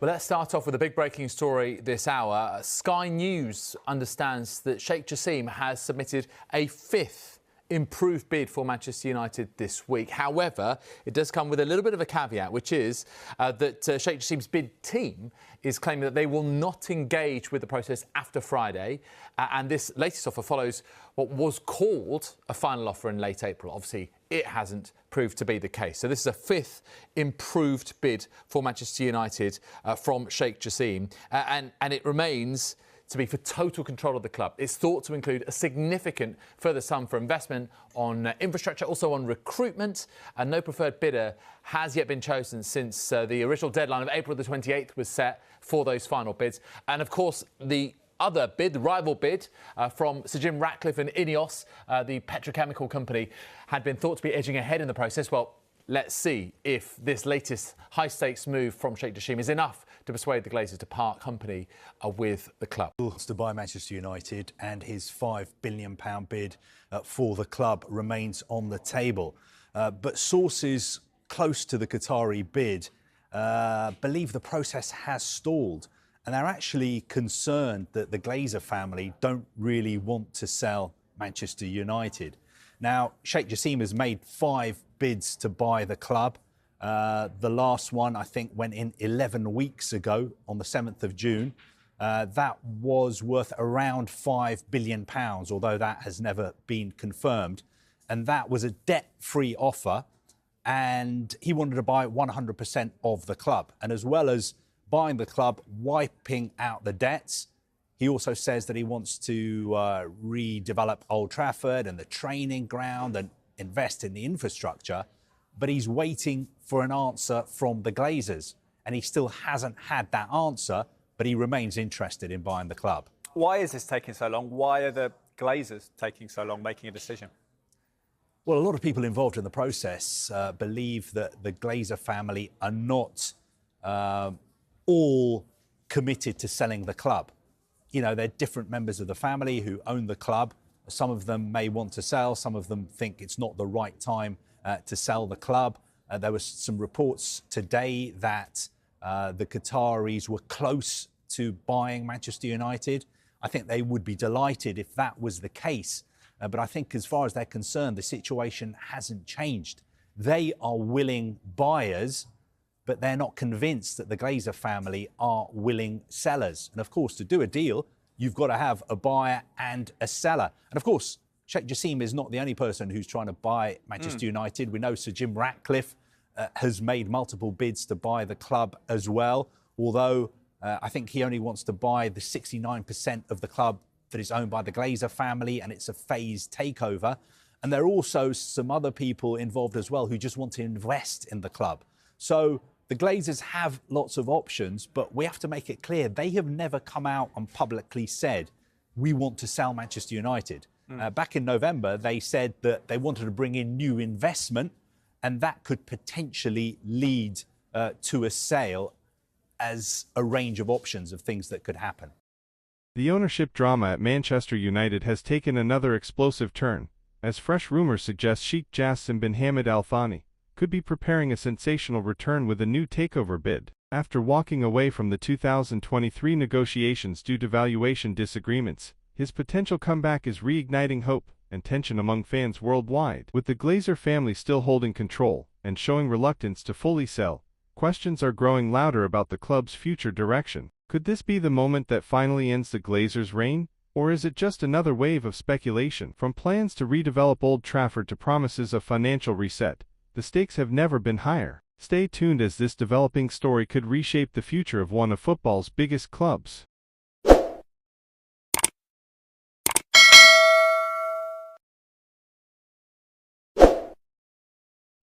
Well, let's start off with a big breaking story this hour. Sky News understands that Sheikh Jassim has submitted a fifth improved bid for Manchester United this week. However, it does come with a little bit of a caveat, which is that Sheikh Jassim's bid team is claiming that they will not engage with the process after Friday. And this latest offer follows what was called a final offer in late April. Obviously, it hasn't proved to be the case. So this is a fifth improved bid for Manchester United from Sheikh Jassim. And it remains to be for total control of the club. It's thought to include a significant further sum for investment on infrastructure, also on recruitment, and no preferred bidder has yet been chosen since the original deadline of April the 28th was set for those final bids. And of course, the other bid, the rival bid from Sir Jim Ratcliffe and Ineos, the petrochemical company, had been thought to be edging ahead in the process. Well, let's see if this latest high-stakes move from Sheikh Jassim is enough to persuade the Glazers to part company with the club. He wants to buy Manchester United, and his £5 billion bid for the club remains on the table. But sources close to the Qatari bid believe the process has stalled, and they're actually concerned that the Glazer family don't really want to sell Manchester United. Now, Sheikh Jassim has made 5 bids to buy the club. The last one, I think, went in 11 weeks ago on the 7th of June. That was worth around £5 billion, although that has never been confirmed. And that was a debt-free offer, and he wanted to buy 100% of the club. And as well as buying the club, wiping out the debts, he also says that he wants to redevelop Old Trafford and the training ground and invest in the infrastructure. But he's waiting for an answer from the Glazers, and he still hasn't had that answer, but he remains interested in buying the club. Why is this taking so long? Why are the Glazers taking so long making a decision? Well, a lot of people involved in the process believe that the Glazer family are not all committed to selling the club. You know, they're different members of the family who own the club. Some of them may want to sell, some of them think it's not the right time to sell the club. There were some reports today that the Qataris were close to buying Manchester United. I think they would be delighted if that was the case. But I think as far as they're concerned, the situation hasn't changed. They are willing buyers, but they're not convinced that the Glazer family are willing sellers. And of course, to do a deal, you've got to have a buyer and a seller. And of course, Sheikh Jassim is not the only person who's trying to buy Manchester United. We know Sir Jim Ratcliffe has made multiple bids to buy the club as well, although I think he only wants to buy the 69% of the club that is owned by the Glazer family, and it's a phased takeover. And there are also some other people involved as well who just want to invest in the club. So the Glazers have lots of options, but we have to make it clear they have never come out and publicly said, we want to sell Manchester United. Back in November, they said that they wanted to bring in new investment, and that could potentially lead to a sale as a range of options of things that could happen. The ownership drama at Manchester United has taken another explosive turn, as fresh rumours suggest Sheikh Jassim bin Hamad Al Thani could be preparing a sensational return with a new takeover bid. After walking away from the 2023 negotiations due to valuation disagreements, his potential comeback is reigniting hope and tension among fans worldwide. With the Glazer family still holding control and showing reluctance to fully sell, questions are growing louder about the club's future direction. Could this be the moment that finally ends the Glazers' reign? Or is it just another wave of speculation? From plans to redevelop Old Trafford to promises of financial reset, the stakes have never been higher. Stay tuned, as this developing story could reshape the future of one of football's biggest clubs.